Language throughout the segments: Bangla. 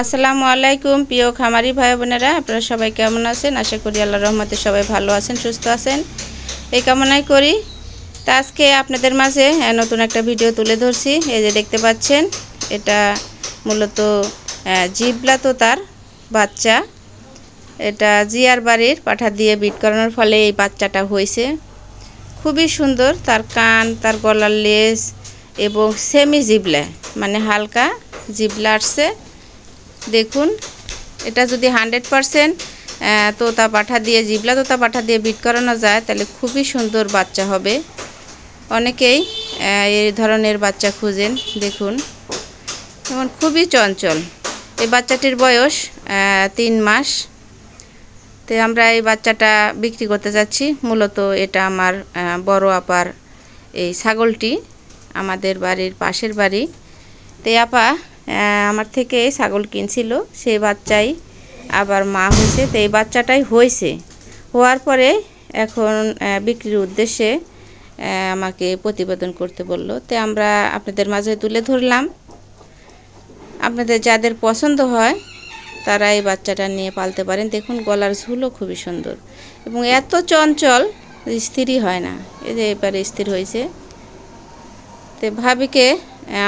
আসসালামু আলাইকুম প্রিয় খামারি ভাই বোনেরা, আপনারা সবাই কেমন আছেন? আশা করি আল্লাহর রহমতে সবাই ভালো আছেন, সুস্থ আছেন, এই কামনাই করি। তা আজকে আপনাদের মাঝে নতুন একটা ভিডিও তুলে ধরছি। এই যে দেখতে পাচ্ছেন, এটা মূলত জিবলা তোতার বাচ্চা। এটা জিয়ার বাড়ির পাঠা দিয়ে বিট করানোর ফলে এই বাচ্চাটা হয়েছে। খুবই সুন্দর, তার কান, তার গলার লেজ এবং সেমি জিবলা, মানে হালকা জিবলা আসছে। দেখুন, এটা যদি 100% তোতা পাঠা দিয়ে জিবলা তোতা পাঠা দিয়ে বিট করানো যায় তাহলে খুবই সুন্দর বাচ্চা হবে। অনেকেই এই ধরনের বাচ্চা খুঁজেন। দেখুন, যেমন খুবই চঞ্চল। এই বাচ্চাটির বয়স 3 মাস। তো আমরা এই বাচ্চাটা বিক্রি করতে যাচ্ছি। মূলত এটা আমার বড় আপার এই ছাগলটি, আমাদের বাড়ির পাশের বাড়ি। তো আপা আমার থেকে ছাগল কিনছিল, সেই বাচ্চাই আবার মা হয়েছে। তো এই বাচ্চাটাই হয়েছে, হওয়ার পরে এখন বিক্রির উদ্দেশ্যে আমাকে প্রতিবেদন করতে বলল। তো আমরা আপনাদের মাঝে তুলে ধরলাম। আপনাদের যাদের পছন্দ হয় তারা এই বাচ্চাটা নিয়ে পালতে পারেন। দেখুন, গলার ঝুলও খুবই সুন্দর এবং এত চঞ্চল, স্থিরই হয় না। এই যে এবারে স্থির হয়েছে। তো ভাবিকে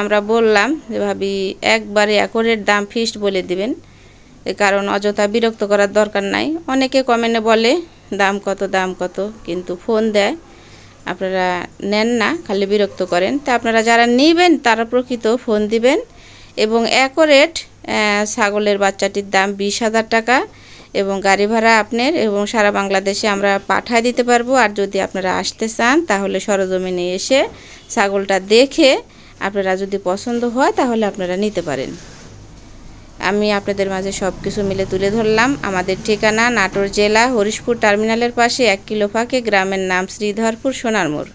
আমরা বললাম যে ভাবি একবারে একরের দাম ফিক্সড বলে দিবেন, কারণ অযথা বিরক্ত করার দরকার নাই। অনেকে কমেন্টে বলে দাম কত দাম কত, কিন্তু ফোন দেয়, আপনারা নেন না, খালি বিরক্ত করেন। তা আপনারা যারা নেবেন তারা প্রকৃত ফোন দিবেন। এবং একরেট ছাগলের বাচ্চাটির দাম 20,000 টাকা এবং গাড়ি ভাড়া আপনার, এবং সারা বাংলাদেশে আমরা পাঠায় দিতে পারবো। আর যদি আপনারা আসতে চান তাহলে সরজমিনে এসে ছাগলটা দেখে আপনারা যদি পছন্দ হয় তাহলে আপনারা নিতে পারেন। আমি আপনাদের মাঝে সব কিছু মিলে তুলে ধরলাম। আমাদের ঠিকানা নাটোর জেলা হরিশপুর টার্মিনালের পাশে 1 কিলো ফাঁকে, গ্রামের নাম শ্রীধরপুর সোনারমোড়।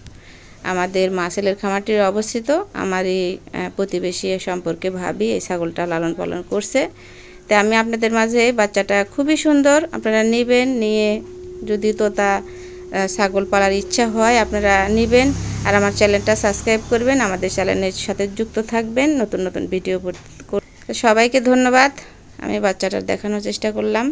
আমাদের মাছেলের খামারটির অবস্থিত। আমার এই প্রতিবেশী সম্পর্কে ভাবি এই ছাগলটা লালন পালন করছে। তো আমি আপনাদের মাঝে বাচ্চাটা খুবই সুন্দর, আপনারা নেবেন। নিয়ে যদি তোতা ছাগল পালার ইচ্ছা হয় আপনারা নেবেন। আর আমার চ্যানেলটা সাবস্ক্রাইব করবেন, আমাদের চ্যানেলের সাথে যুক্ত থাকবেন নতুন নতুন ভিডিও। সবাইকে ধন্যবাদ। আমি বাচ্চাটা দেখানোর চেষ্টা করলাম।